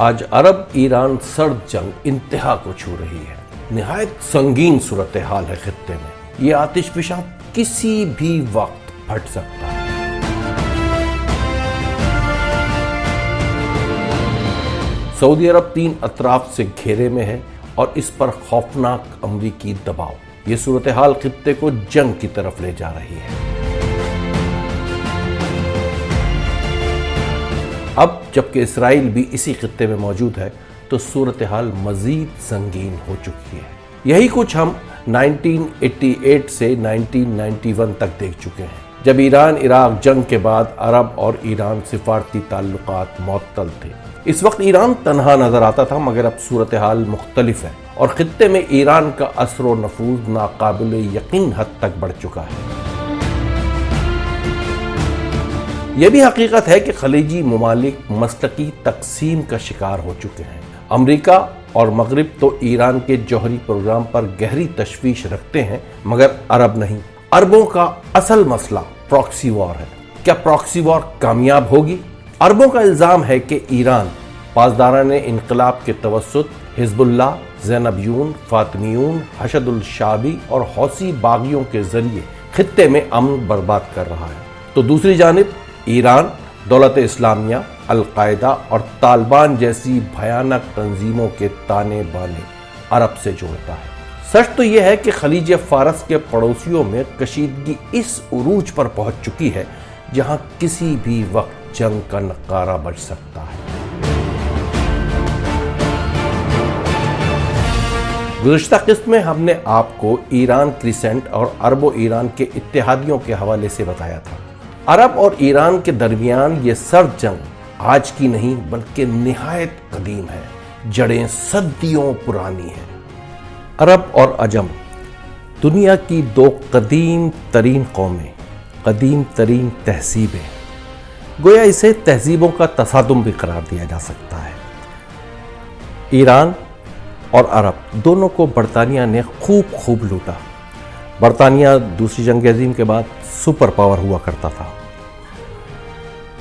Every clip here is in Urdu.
آج عرب ایران سرد جنگ انتہا کو چھو رہی ہے۔ نہایت سنگین صورتحال ہے خطے میں۔ یہ آتش فشاں کسی بھی وقت پھٹ سکتا ہے۔ سعودی عرب 3 اطراف سے گھیرے میں ہے اور اس پر خوفناک امریکی دباؤ۔ یہ صورتحال خطے کو جنگ کی طرف لے جا رہی ہے۔ اب جبکہ اسرائیل بھی اسی خطے میں موجود ہے تو صورتحال مزید سنگین ہو چکی ہے۔ یہی کچھ ہم 1988 سے 1991 تک دیکھ چکے ہیں، جب ایران عراق جنگ کے بعد عرب اور ایران سفارتی تعلقات معطل تھے۔ اس وقت ایران تنہا نظر آتا تھا، مگر اب صورتحال مختلف ہے اور خطے میں ایران کا اثر و نفوذ ناقابل یقین حد تک بڑھ چکا ہے۔ یہ بھی حقیقت ہے کہ خلیجی ممالک مسلکی تقسیم کا شکار ہو چکے ہیں۔ امریکہ اور مغرب تو ایران کے جوہری پروگرام پر گہری تشویش رکھتے ہیں، مگر عرب نہیں۔ عربوں کا اصل مسئلہ پراکسی وار ہے۔ کیا پراکسی وار کامیاب ہوگی؟ عربوں کا الزام ہے کہ ایران پاسداران انقلاب کے توسط حزب اللہ، زینبیون، فاطمیون، حشد الشعبی اور حوثی باغیوں کے ذریعے خطے میں امن برباد کر رہا ہے، تو دوسری جانب ایران دولت اسلامیہ، القاعدہ اور طالبان جیسی بھیانک تنظیموں کے تانے بانے عرب سے جوڑتا ہے۔ سچ تو یہ ہے کہ خلیج فارس کے پڑوسیوں میں کشیدگی اس عروج پر پہنچ چکی ہے جہاں کسی بھی وقت جنگ کا نقارہ بج سکتا ہے۔ گزشتہ قسط میں ہم نے آپ کو ایران کریسنٹ اور عرب و ایران کے اتحادیوں کے حوالے سے بتایا تھا۔ عرب اور ایران کے درمیان یہ سرد جنگ آج کی نہیں بلکہ نہایت قدیم ہے، جڑیں صدیوں پرانی ہیں۔ عرب اور عجم دنیا کی 2 قدیم ترین قومیں، قدیم ترین تہذیبیں، گویا اسے تہذیبوں کا تصادم بھی قرار دیا جا سکتا ہے۔ ایران اور عرب دونوں کو برطانیہ نے خوب لوٹا۔ برطانیہ دوسری جنگ عظیم کے بعد سپر پاور ہوا کرتا تھا۔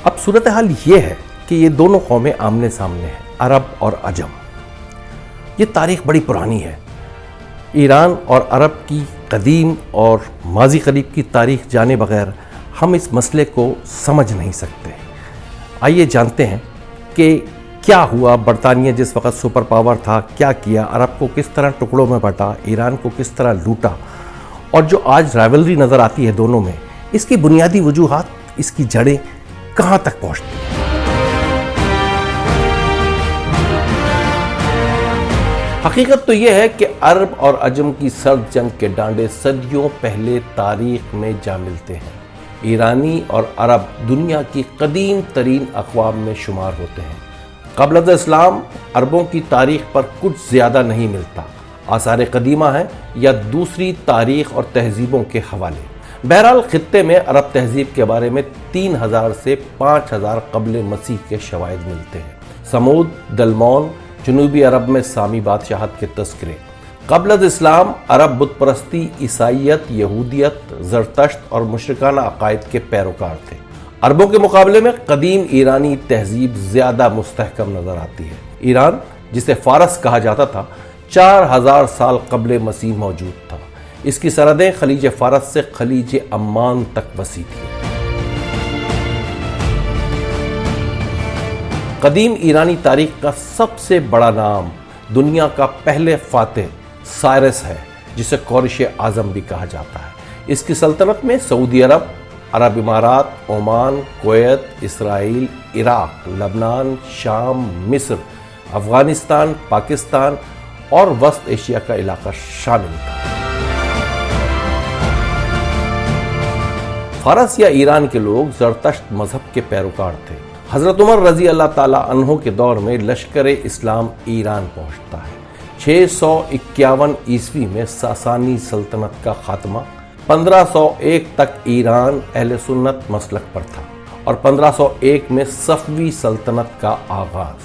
اب صورتحال یہ ہے کہ یہ دونوں قومیں آمنے سامنے ہیں، عرب اور عجم۔ یہ تاریخ بڑی پرانی ہے۔ ایران اور عرب کی قدیم اور ماضی قریب کی تاریخ جانے بغیر ہم اس مسئلے کو سمجھ نہیں سکتے۔ آئیے جانتے ہیں کہ کیا ہوا۔ برطانیہ جس وقت سپر پاور تھا کیا کیا، عرب کو کس طرح ٹکڑوں میں بانٹا، ایران کو کس طرح لوٹا، اور جو آج رائیولری نظر آتی ہے دونوں میں، اس کی بنیادی وجوہات، اس کی جڑیں کہاں تک پہنچتی ہیں۔ حقیقت تو یہ ہے کہ عرب اور عجم کی سرد جنگ کے ڈانڈے صدیوں پہلے تاریخ میں جا ملتے ہیں۔ ایرانی اور عرب دنیا کی قدیم ترین اقوام میں شمار ہوتے ہیں۔ قبل از اسلام عربوں کی تاریخ پر کچھ زیادہ نہیں ملتا، آثار قدیمہ ہیں یا دوسری تاریخ اور تہذیبوں کے حوالے۔ بہرحال خطے میں عرب تہذیب کے بارے میں 3000 سے 5000 قبل مسیح کے شواہد ملتے ہیں۔ سمود، دلمون، جنوبی عرب میں سامی بادشاہت کے تذکرے۔ قبل از اسلام عرب بت پرستی، عیسائیت، یہودیت، زرتشت اور مشرکانہ عقائد کے پیروکار تھے۔ عربوں کے مقابلے میں قدیم ایرانی تہذیب زیادہ مستحکم نظر آتی ہے۔ ایران جسے فارس کہا جاتا تھا 4000 سال قبل مسیح موجود تھا۔ اس کی سرحدیں خلیج فارس سے خلیج عمان تک وسیع تھیں۔ قدیم ایرانی تاریخ کا سب سے بڑا نام دنیا کا پہلے فاتح سائرس ہے، جسے کورش اعظم بھی کہا جاتا ہے۔ اس کی سلطنت میں سعودی عرب، عرب امارات، عمان، کویت، اسرائیل، عراق، لبنان، شام، مصر، افغانستان، پاکستان اور وسط ایشیا کا علاقہ شامل تھا۔ فارس یا ایران کے لوگ زرتشت مذہب کے پیروکار تھے۔ حضرت عمر رضی اللہ تعالیٰ عنہ کے دور میں لشکر اسلام ایران پہنچتا ہے۔ 651 عیسوی میں ساسانی سلطنت کا خاتمہ۔ 1501 تک ایران اہل سنت مسلک پر تھا اور 1501 میں صفوی سلطنت کا آغاز۔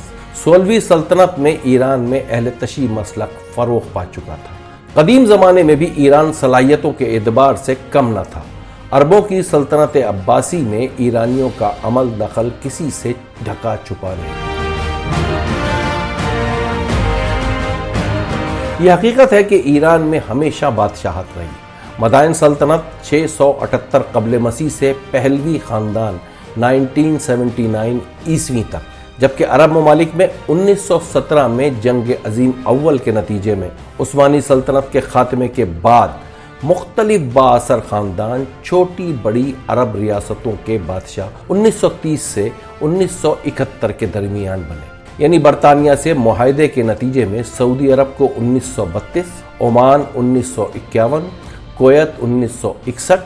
16ویں سلطنت میں ایران میں اہل تشیع مسلک فروغ پا چکا تھا۔ قدیم زمانے میں بھی ایران صلاحیتوں کے اعتبار سے کم نہ تھا۔ عربوں کی سلطنت عباسی میں ایرانیوں کا عمل دخل کسی سے ڈھکا چھپا نہیں۔ یہ حقیقت ہے کہ ایران میں ہمیشہ بادشاہت رہی۔ مدائن سلطنت 678 قبل مسیح سے پہلوی خاندان 1979 عیسوی تک، جبکہ عرب ممالک میں 1917 میں جنگ عظیم اول کے نتیجے میں عثمانی سلطنت کے خاتمے کے بعد مختلف بااثر خاندان چھوٹی بڑی عرب ریاستوں کے بادشاہ 1930 سے 1971 کے درمیان بنے۔ یعنی برطانیہ سے معاہدے کے نتیجے میں سعودی عرب کو 1932، عمان 1951، کویت 1961،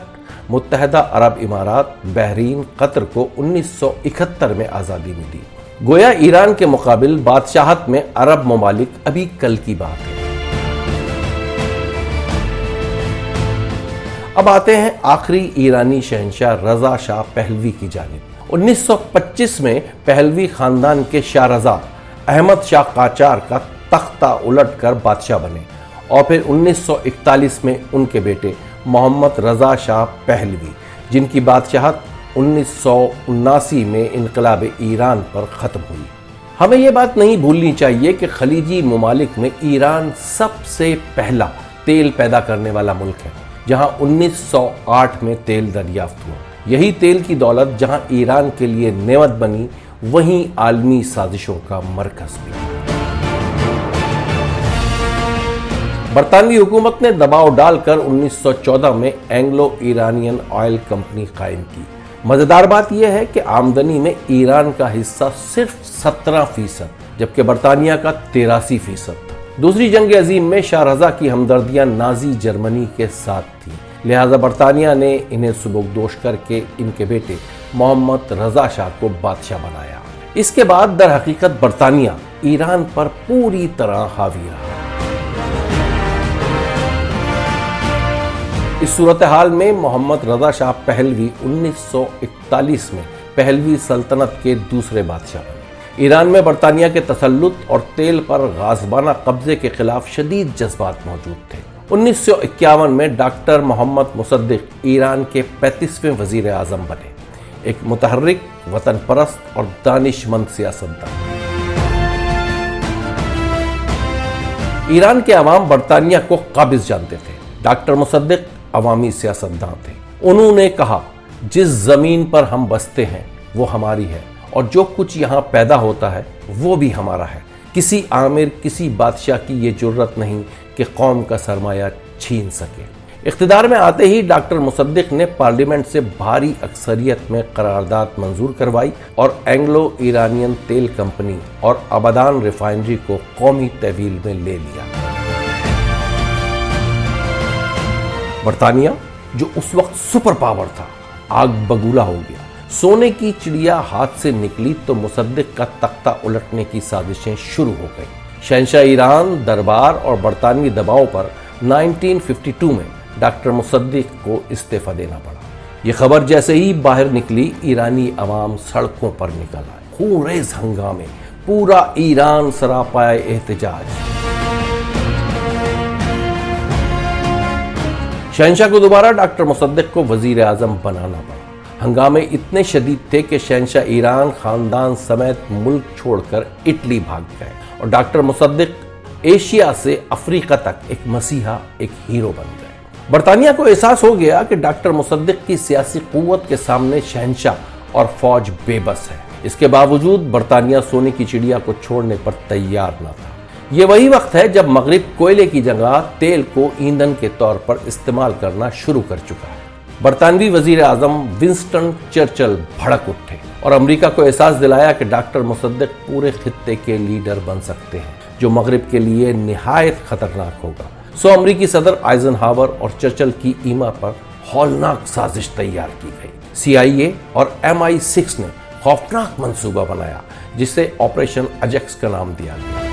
متحدہ عرب امارات، بحرین، قطر کو 1971 میں آزادی ملی۔ گویا ایران کے مقابل بادشاہت میں عرب ممالک ابھی کل کی بات ہے۔ اب آتے ہیں آخری ایرانی شہنشاہ رضا شاہ پہلوی کی جانب۔ 1925 میں پہلوی خاندان کے شاہ رضا احمد شاہ قاجار کا تختہ الٹ کر بادشاہ بنے، اور پھر 1941 میں ان کے بیٹے محمد رضا شاہ پہلوی، جن کی بادشاہت 1979 میں انقلاب ایران پر ختم ہوئی۔ ہمیں یہ بات نہیں بھولنی چاہیے کہ خلیجی ممالک میں ایران سب سے پہلا تیل پیدا کرنے والا ملک ہے، جہاں 1908 میں تیل دریافت ہوا۔ یہی تیل کی دولت جہاں ایران کے لیے نعمت بنی، وہیں عالمی سازشوں کا مرکز بھی۔ برطانوی حکومت نے دباؤ ڈال کر 1914 میں اینگلو ایرانین آئل کمپنی قائم کی۔ مزیدار بات یہ ہے کہ آمدنی میں ایران کا حصہ صرف 17%، جبکہ برطانیہ کا 83% تھا۔ دوسری جنگ عظیم میں شاہ رضا کی ہمدردیاں نازی جرمنی کے ساتھ تھیں، لہذا برطانیہ نے انہیں سبکدوش کر کے ان کے بیٹے محمد رضا شاہ کو بادشاہ بنایا۔ اس کے بعد در حقیقت برطانیہ ایران پر پوری طرح حاوی رہا۔ اس صورتحال میں محمد رضا شاہ پہلوی 1941 میں پہلوی سلطنت کے دوسرے بادشاہ بنے۔ ایران میں برطانیہ کے تسلط اور تیل پر غاصبانہ قبضے کے خلاف شدید جذبات موجود تھے۔ 1951 میں ڈاکٹر محمد مصدق ایران کے 35ویں وزیر اعظم بنے، ایک متحرک، وطن پرست اور دانش مند سیاستدان۔ ایران کے عوام برطانیہ کو قابض جانتے تھے۔ ڈاکٹر مصدق عوامی سیاستدان تھے۔ انہوں نے کہا، جس زمین پر ہم بستے ہیں وہ ہماری ہے، اور جو کچھ یہاں پیدا ہوتا ہے وہ بھی ہمارا ہے۔ کسی آمر، کسی بادشاہ کی یہ جرت نہیں کہ قوم کا سرمایہ چھین سکے۔ اقتدار میں آتے ہی ڈاکٹر مصدق نے پارلیمنٹ سے بھاری اکثریت میں قرارداد منظور کروائی اور اینگلو ایرانین تیل کمپنی اور آبادان ریفائنری کو قومی تحویل میں لے لیا۔ برطانیہ جو اس وقت سپر پاور تھا، آگ بگولا ہو گیا۔ سونے کی چڑیا ہاتھ سے نکلی تو مصدق کا تختہ الٹنے کی سازشیں شروع ہو گئیں۔ شہنشاہ ایران، دربار اور برطانوی دباؤ پر 1952 میں ڈاکٹر مصدق کو استعفیٰ دینا پڑا۔ یہ خبر جیسے ہی باہر نکلی، ایرانی عوام سڑکوں پر نکل آئے۔ خون ریز ہنگامے، پورا ایران سراپائے احتجاج۔ شہنشاہ کو دوبارہ ڈاکٹر مصدق کو وزیر اعظم بنانا پڑا۔ ہنگامے اتنے شدید تھے کہ شہنشاہ ایران خاندان سمیت ملک چھوڑ کر اٹلی بھاگ گئے، اور ڈاکٹر مصدق ایشیا سے افریقہ تک ایک مسیحا، ایک ہیرو بن گئے۔ برطانیہ کو احساس ہو گیا کہ ڈاکٹر مصدق کی سیاسی قوت کے سامنے شہنشاہ اور فوج بے بس ہے۔ اس کے باوجود برطانیہ سونے کی چڑیا کو چھوڑنے پر تیار نہ تھا۔ یہ وہی وقت ہے جب مغرب کوئلے کی جگہ تیل کو ایندھن کے طور پر استعمال کرنا شروع کر چکا ہے۔ برطانوی وزیر اعظم ونسٹن چرچل بھڑک اٹھے اور امریکہ کو احساس دلایا کہ ڈاکٹر مصدق پورے خطے کے لیڈر بن سکتے ہیں، جو مغرب کے لیے نہایت خطرناک ہوگا۔ سو امریکی صدر آئزن ہاور اور چرچل کی ایما پر ہولناک سازش تیار کی گئی۔ CIA اور MI6 نے خوفناک منصوبہ بنایا، جسے آپریشن اجیکس کا نام دیا گیا۔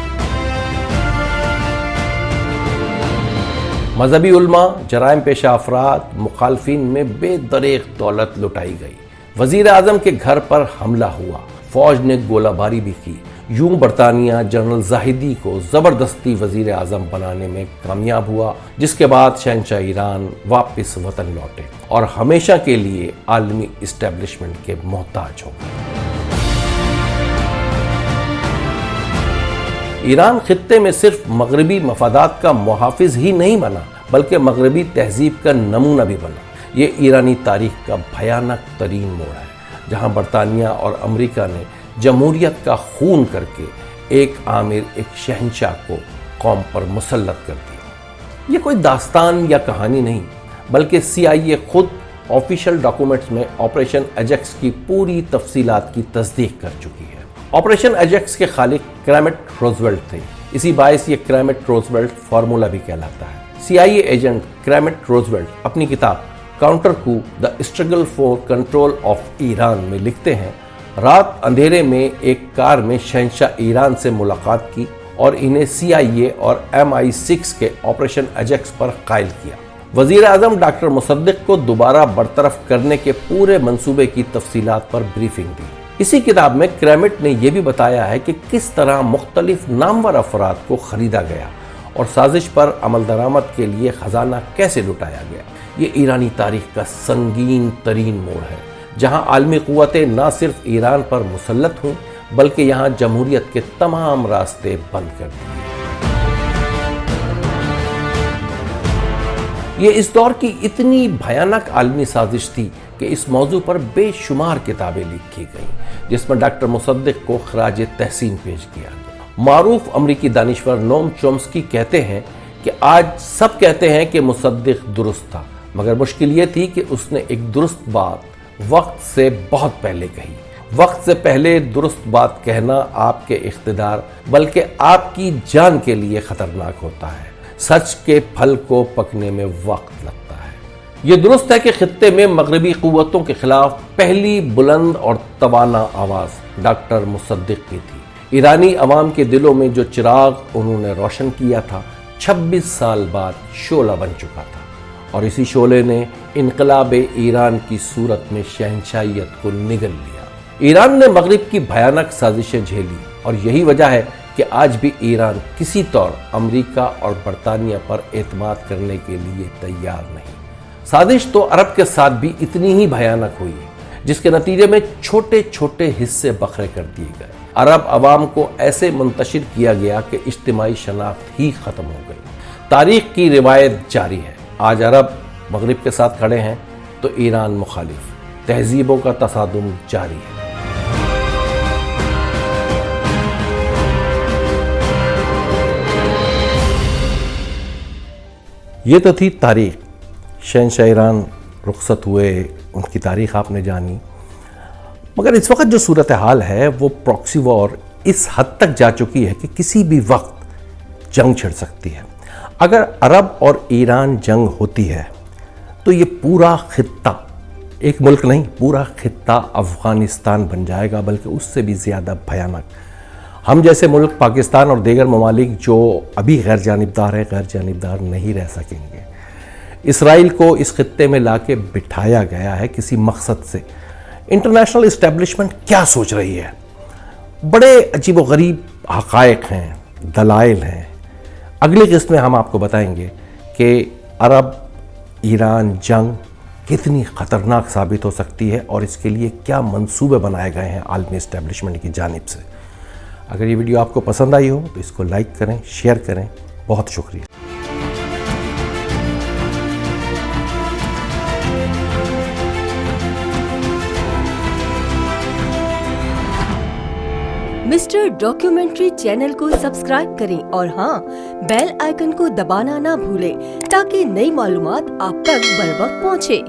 مذہبی علماء، جرائم پیشہ افراد، مخالفین میں بے دریغ دولت لٹائی گئی۔ وزیر اعظم کے گھر پر حملہ ہوا، فوج نے گولہ باری بھی کی۔ یوں برطانیہ جنرل زاہدی کو زبردستی وزیر اعظم بنانے میں کامیاب ہوا، جس کے بعد شہنشاہ ایران واپس وطن لوٹے اور ہمیشہ کے لیے عالمی اسٹیبلشمنٹ کے محتاج ہو گئے۔ ایران خطے میں صرف مغربی مفادات کا محافظ ہی نہیں بنا بلکہ مغربی تہذیب کا نمونہ بھی بنا۔ یہ ایرانی تاریخ کا بھیانک ترین موڑ ہے جہاں برطانیہ اور امریکہ نے جمہوریت کا خون کر کے ایک آمر، ایک شہنشاہ کو قوم پر مسلط کر دیا۔ یہ کوئی داستان یا کہانی نہیں بلکہ CIA خود آفیشل ڈاکومنٹس میں آپریشن ایجیکس کی پوری تفصیلات کی تصدیق کر چکی ہے۔ آپریشن ایجیکس کے خالق کریمٹ روزویلٹ تھے، اسی باعث یہ کریمٹ روزویلٹ فارمولا بھی کہلاتا ہے۔ CIA ایجنٹ کریمٹ روزویلٹ اپنی کتاب کاؤنٹر کو the struggle for control of Iran میں لکھتے ہیں، رات اندھیرے میں ایک کار میں شہنشاہ ایران سے ملاقات کی اور انہیں CIA اور MI6 کے آپریشن ایجیکس پر قائل کیا۔ وزیر اعظم ڈاکٹر مصدق کو دوبارہ برطرف کرنے کے پورے منصوبے کی تفصیلات پر بریفنگ دی۔ اسی کتاب میں کریمٹ نے یہ بھی بتایا ہے کہ کس طرح مختلف نامور افراد کو خریدا گیا اور سازش پر عمل درآمد کے لیے خزانہ کیسے لٹایا گیا۔ یہ ایرانی تاریخ کا سنگین ترین موڑ ہے جہاں عالمی قوتیں نہ صرف ایران پر مسلط ہوں بلکہ یہاں جمہوریت کے تمام راستے بند کر دیے۔ یہ اس دور کی اتنی بھیانک عالمی سازش تھی کہ اس موضوع پر بے شمار کتابیں لکھی گئیں جس میں ڈاکٹر مصدق کو خراج تحسین پیش کیا گیا۔ معروف امریکی دانشور نوم چومسکی کہتے ہیں کہ آج سب کہتے ہیں کہ مصدق درست تھا، مگر مشکل یہ تھی کہ اس نے ایک درست بات وقت سے بہت پہلے کہی۔ وقت سے پہلے درست بات کہنا آپ کے اقتدار بلکہ آپ کی جان کے لیے خطرناک ہوتا ہے۔ سچ کے پھل کو پکنے میں وقت لگتا ہے۔ یہ درست ہے کہ خطے میں مغربی قوتوں کے خلاف پہلی بلند اور توانا آواز ڈاکٹر مصدق کی تھی۔ ایرانی عوام کے دلوں میں جو چراغ انہوں نے روشن کیا تھا 26 سال بعد شعلہ بن چکا تھا، اور اسی شعلے نے انقلاب ایران کی صورت میں شہنشاہیت کو نگل لیا۔ ایران نے مغرب کی بھیانک سازشیں جھیلی اور یہی وجہ ہے کہ آج بھی ایران کسی طور امریکہ اور برطانیہ پر اعتماد کرنے کے لیے تیار نہیں۔ سازش تو عرب کے ساتھ بھی اتنی ہی بھیانک ہوئی جس کے نتیجے میں چھوٹے چھوٹے حصے بکھرے کر دیے گئے۔ عرب عوام کو ایسے منتشر کیا گیا کہ اجتماعی شناخت ہی ختم ہو گئی۔ تاریخ کی روایت جاری ہے، آج عرب مغرب کے ساتھ کھڑے ہیں تو ایران مخالف، تہذیبوں کا تصادم جاری ہے۔ یہ تو تھی تاریخ، شہنشاہ ایران رخصت ہوئے، ان کی تاریخ آپ نے جانی، مگر اس وقت جو صورتحال ہے وہ پراکسی وار اس حد تک جا چکی ہے کہ کسی بھی وقت جنگ چھڑ سکتی ہے۔ اگر عرب اور ایران جنگ ہوتی ہے تو یہ پورا خطہ، ایک ملک نہیں، پورا خطہ افغانستان بن جائے گا، بلکہ اس سے بھی زیادہ بھیانک۔ ہم جیسے ملک پاکستان اور دیگر ممالک جو ابھی غیر جانبدار ہیں، غیر جانبدار نہیں رہ سکیں گے۔ اسرائیل کو اس خطے میں لا کے بٹھایا گیا ہے کسی مقصد سے۔ انٹرنیشنل اسٹیبلشمنٹ کیا سوچ رہی ہے؟ بڑے عجیب و غریب حقائق ہیں، دلائل ہیں۔ اگلی قسط میں ہم آپ کو بتائیں گے کہ عرب ایران جنگ کتنی خطرناک ثابت ہو سکتی ہے اور اس کے لیے کیا منصوبے بنائے گئے ہیں عالمی اسٹیبلشمنٹ کی جانب سے۔ اگر یہ ویڈیو آپ کو پسند آئی ہو تو اس کو لائک کریں، شیئر کریں۔ بہت شکریہ۔ مسٹر ڈاکیومنٹری چینل کو سبسکرائب کریں اور ہاں، بیل آئیکن کو دبانا نہ بھولیں تاکہ نئی معلومات آپ تک بر وقت پہنچے۔